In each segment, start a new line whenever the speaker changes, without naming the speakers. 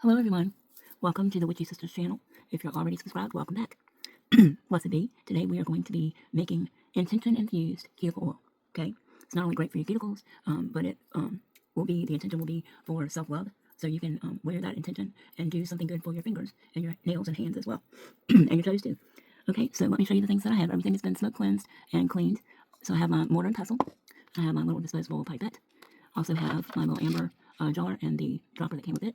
Hello everyone, welcome to the Witchy Sisters channel. If you're already subscribed, welcome back. Blessed be, today we are going to be making intention infused cuticle oil, okay? It's not only great for your cuticles, but the intention will be for self-love, so you can wear that intention and do something good for your fingers and your nails and hands as well, and your toes too. Okay, so let me show you the things that I have. Everything has been smoke cleansed and cleaned. So I have my mortar and pestle, I have my little disposable pipette, I also have my little amber jar and the dropper that came with it.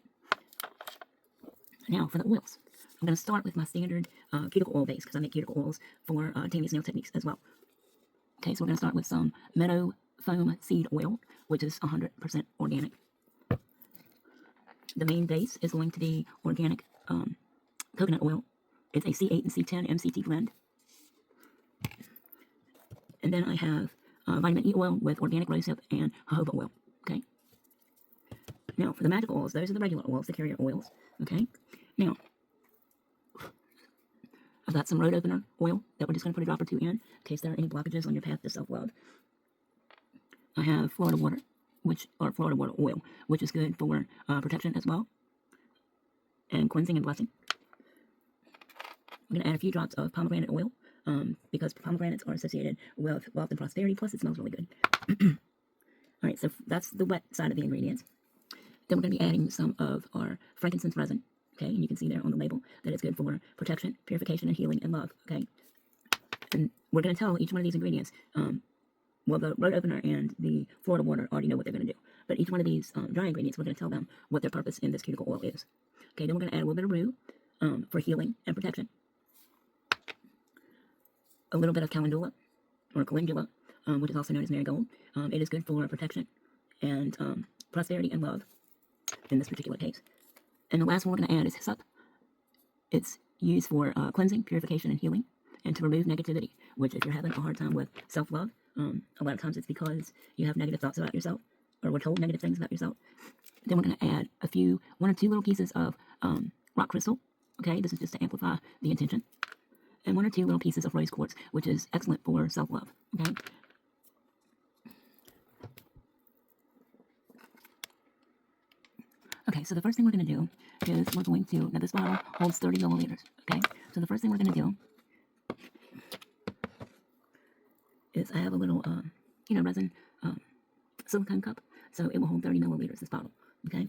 Now for the oils. I'm going to start with my standard cuticle oil base because I make cuticle oils for Tammy's Nail Techniques as well. Okay, so we're going to start with some meadow foam seed oil, which is 100% organic. The main base is going to be organic coconut oil. It's a C8 and C10 MCT blend. And then I have vitamin E oil with organic rosehip and jojoba oil. Okay. Now for the magical oils, those are the regular oils, the carrier oils. Okay. Now, I've got some road opener oil that we're just going to put a drop or two in case there are any blockages on your path to self-love. I have Florida water, Florida water oil, which is good for protection as well, and cleansing and blessing. I'm going to add a few drops of pomegranate oil because pomegranates are associated with wealth and prosperity, plus it smells really good. Alright, so that's the wet side of the ingredients. Then we're going to be adding some of our frankincense resin. Okay, and you can see there on the label that it's good for protection, purification, and healing and love. Okay, and we're going to tell each one of these ingredients. Well, the road opener and the Florida water already know what they're going to do, but each one of these dry ingredients, we're going to tell them what their purpose in this cuticle oil is. Okay, then we're going to add a little bit of rue for healing and protection, a little bit of calendula or calendula, which is also known as marigold. It is good for protection and prosperity and love in this particular case. And the last one we're going to add is hyssop. It's used for cleansing, purification, and healing, and to remove negativity, which if you're having a hard time with self-love, a lot of times it's because you have negative thoughts about yourself, or were told negative things about yourself. Then we're going to add one or two little pieces of rock crystal. Okay, this is just to amplify the intention. And one or two little pieces of rose quartz, which is excellent for self-love. Okay. Okay, so the first thing we're going to do is we're going to, now this bottle holds 30 milliliters, okay? So the first thing we're going to do is I have a little, resin silicone cup, so it will hold 30 milliliters, this bottle, okay?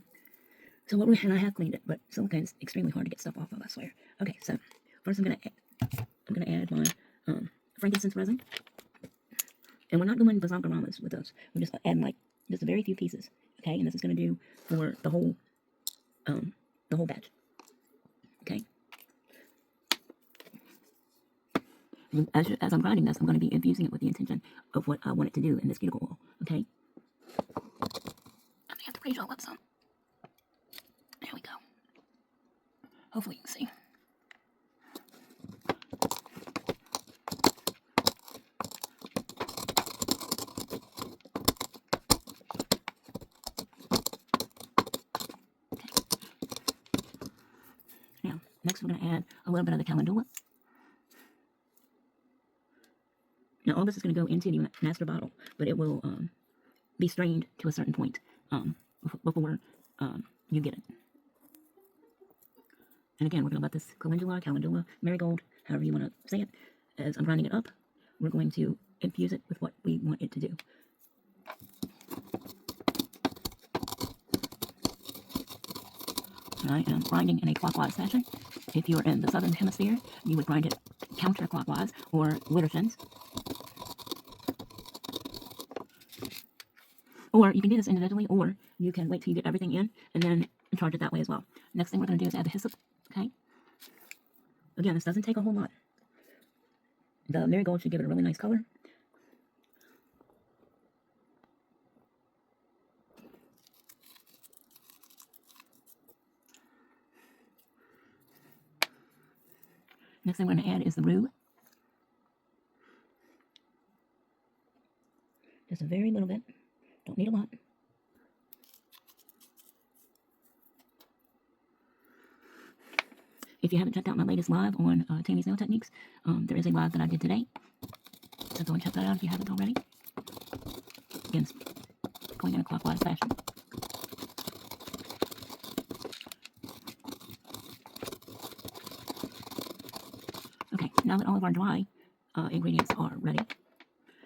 So and I have cleaned it, but silicone's extremely hard to get stuff off of, I swear. Okay, so first I'm going to add my frankincense resin. And we're not doing bazonka with those. We're just adding just a very few pieces, okay? And this is going to do for the whole batch, okay? And as I'm grinding this, I'm going to be infusing it with the intention of what I want it to do in this cuticle oil, okay? I may have to raise all up some. There we go. Hopefully you can see. Next, we're going to add a little bit of the calendula. Now, all this is going to go into the master bottle, but it will be strained to a certain point before you get it. And again, we're going to let this calendula, marigold, however you want to say it, as I'm grinding it up, we're going to infuse it with what we want it to do. I am grinding in a clockwise fashion. If you're in the southern hemisphere, you would grind it counterclockwise or Widdershins. Or you can do this individually, or you can wait till you get everything in and then charge it that way as well. Next thing we're going to do is add the hyssop, okay? Again, this doesn't take a whole lot. The marigold should give it a really nice color. Next thing we're going to add is the rue. Just a very little bit. Don't need a lot. If you haven't checked out my latest live on Tammy's Nail Techniques, there is a live that I did today. So go and check that out if you haven't already. Again, going in a clockwise fashion. now that all of our dry ingredients are ready, and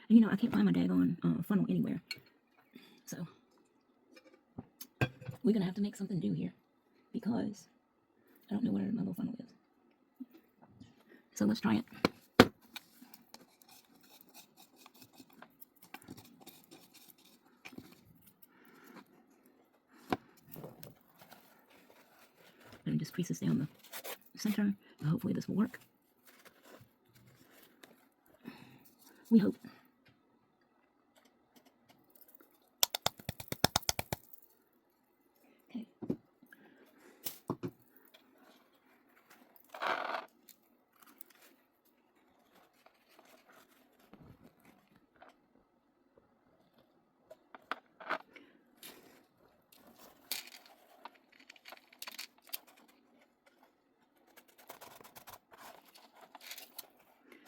you know, I can't find my daggone funnel anywhere, so we're gonna have to make something do here because I don't know where my little funnel is. So let's try it. And just crease this down the center. Hopefully this will work. We hope. Okay.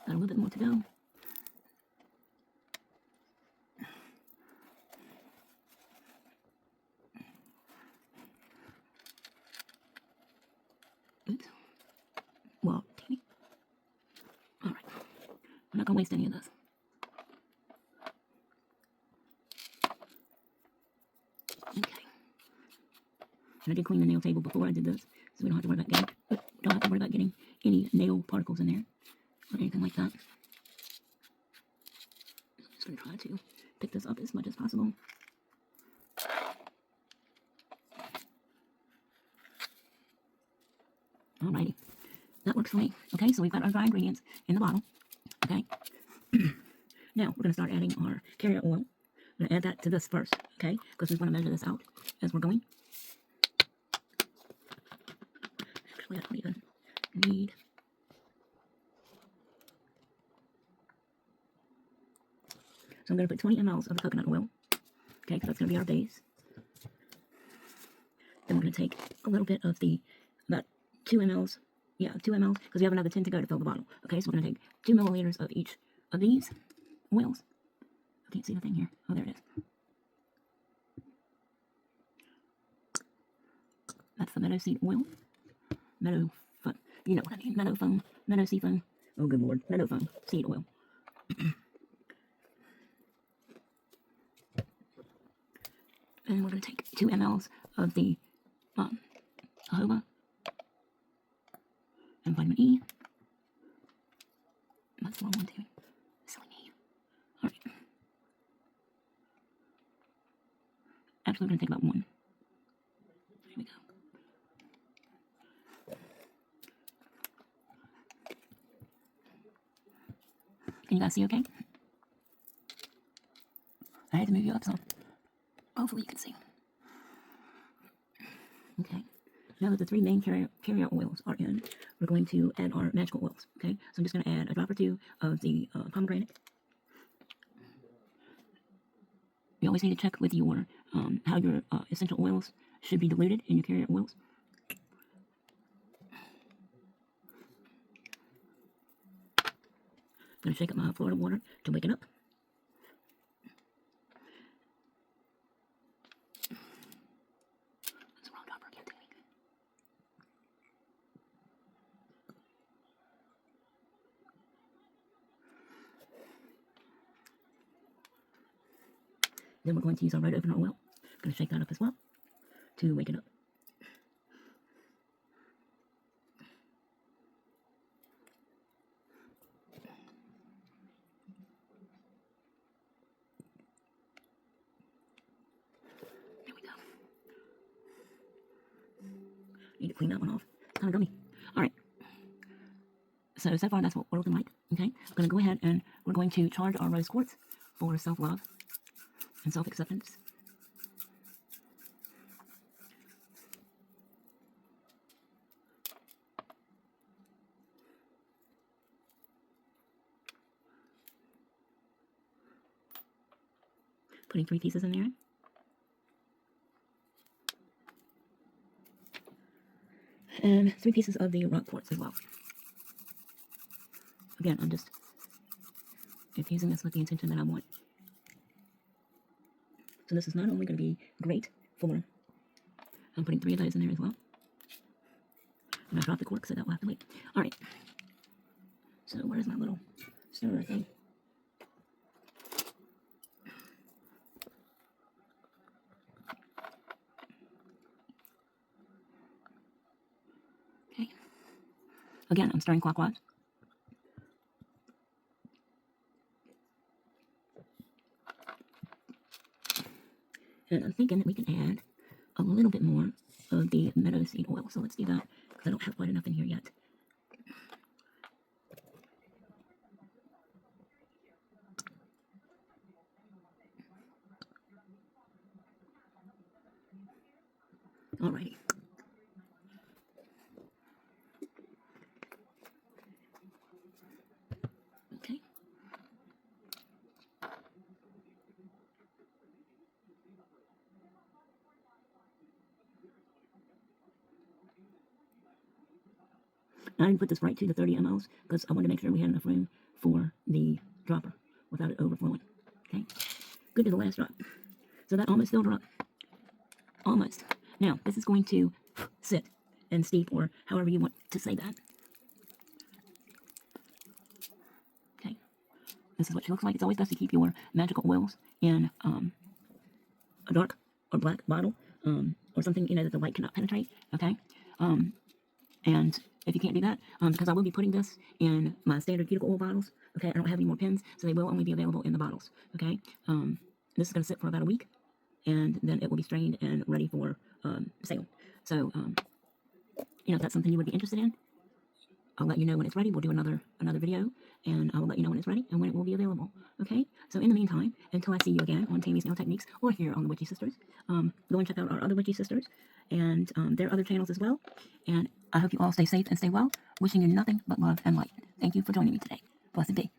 Got a little bit more to go. Oops. Well, teeny. All right. I'm not gonna waste any of this. Okay. And I did clean the nail table before I did this, so we don't have to worry about getting any nail particles in there or anything like that. I'm just gonna try to pick this up as much as possible. Alrighty, that works for me. Okay, so we've got our dry ingredients in the bottle. Okay, now we're gonna start adding our carrier oil. I'm gonna add that to this first, okay, because we want to measure this out as we're going. Actually, I don't even need. So I'm gonna put 20 mLs of the coconut oil, okay, because that's gonna be our base. Then we're gonna take a little bit of the about 2 mLs. Yeah, 2 mLs, because we have another 10 to go to fill the bottle. Okay, so we're going to take 2 milliliters of each of these oils. I can't see the thing here. Oh, there it is. That's the meadow seed oil. Meadow foam. You know what I mean. Meadow foam. Meadow seed foam. Oh, good lord. Meadow foam. Seed oil. And we're going to take 2 mLs of the jojoba and vitamin E. That's the wrong one too. Silly me. Alright. Actually, we're going to take about 1. There we go. Can you guys see okay? I had to move you up some. Hopefully you can see. Okay. Now that the 3 main carrier oils are in, we're going to add our magical oils. Okay, so I'm just going to add a drop or 2 of the pomegranate. You always need to check with your how your essential oils should be diluted in your carrier oils. I'm going to shake up my Florida water to wake it up. Then we're going to use our red opener oil. I'm going to shake that up as well to wake it up. There we go. Need to clean that one off. It's kind of gummy. Alright. So far that's what we're looking like. Okay. I'm going to go ahead and we're going to charge our rose quartz for self-love and self-acceptance. Putting 3 pieces in there. And 3 pieces of the rock quartz as well. Again, I'm just infusing this with the intention that I want. So this is not only going to be great for, I'm putting 3 of those in there as well. And I dropped the cork, so that will have to wait. Alright. So where's my little stirrer thing? Okay. Again, I'm stirring clockwise. And I'm thinking that we can add a little bit more of the meadow seed oil. So let's do that, because I don't have quite enough in here yet. Alrighty. Okay. I didn't put this right to the 30 mLs because I wanted to make sure we had enough room for the dropper without it overflowing. Okay. Good to the last drop. So that almost filled her up. Almost. Now, this is going to sit and steep, or however you want to say that. Okay. This is what she looks like. It's always best to keep your magical oils in a dark or black bottle, or something, that the light cannot penetrate. Okay. And if you can't do that, because I will be putting this in my standard cuticle oil bottles. Okay. I don't have any more pins, so they will only be available in the bottles. Okay. This is going to sit for about a week, and then it will be strained and ready for sale. So, if that's something you would be interested in, I'll let you know when it's ready. We'll do another video, and I will let you know when it's ready and when it will be available. Okay? So in the meantime, until I see you again on Tammy's Nail Techniques or here on the Witchy Sisters, go and check out our other Witchy Sisters and their other channels as well. And I hope you all stay safe and stay well. Wishing you nothing but love and light. Thank you for joining me today. Blessed be.